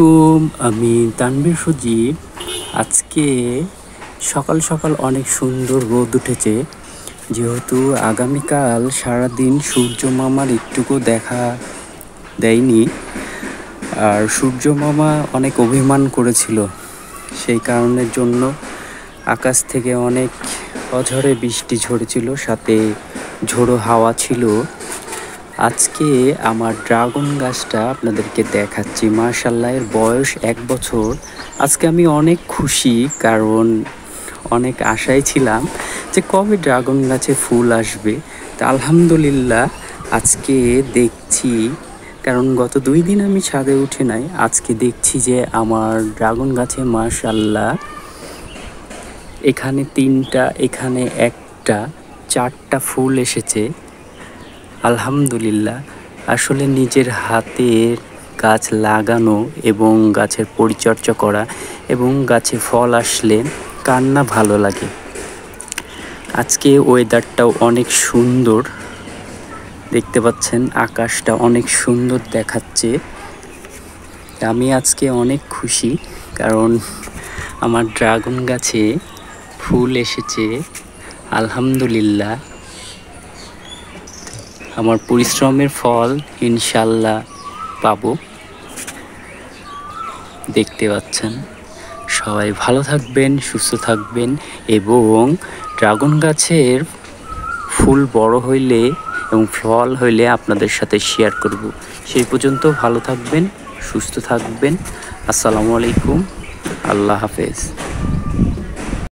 আলাইকুম। আমি তানভীর সজীব। আজকে সকাল সকাল অনেক সুন্দর রোদ উঠেছে, যেহেতু আগামীকাল সারাদিন সূর্য মামার একটুকু দেখা দেয়নি। আর সূর্য মামা অনেক অভিমান করেছিল, সেই কারণের জন্য আকাশ থেকে অনেক অঝরে বৃষ্টি ঝরেছিল, সাথে ঝোড়ো হাওয়া ছিল। আজকে আমার ড্রাগন গাছটা আপনাদেরকে দেখাচ্ছি। মাশাআল্লাহ, এর বয়স 1 বছর। আজকে আমি অনেক খুশি, কারণ অনেক আশায় ছিলাম যে কবে ড্রাগন গাছে ফুল আসবে। তা আলহামদুলিল্লাহ আজকে দেখছি, কারণ গত 2 দিন আমি ছাদে উঠে নাই। আজকে দেখছি যে আমার ড্রাগন গাছে মাশাআল্লাহ এখানে 3টা, এখানে 1টা, 4টা ফুল এসেছে। আলহামদুলিল্লাহ। আসলে নিজের হাতের গাছ লাগানো এবং গাছের পরিচর্যা করা এবং গাছে ফল আসলে কার না ভালো লাগে। আজকে ওয়েদারটাও অনেক সুন্দর, দেখতে পাচ্ছেন আকাশটা অনেক সুন্দর দেখাচ্ছে। আমি আজকে অনেক খুশি, কারণ আমার ড্রাগন গাছে ফুল এসেছে। আলহামদুলিল্লাহ, আমার পরিশ্রমের ফল ইনশাল্লাহ পাবো। দেখতে পাচ্ছেন, সবাই ভালো থাকবেন, সুস্থ থাকবেন, এবং ড্রাগন গাছের ফুল বড় হইলে এবং ফল হইলে আপনাদের সাথে শেয়ার করব। সেই পর্যন্ত ভালো থাকবেন, সুস্থ থাকবেন। আসসালামু আলাইকুম, আল্লাহ হাফেজ।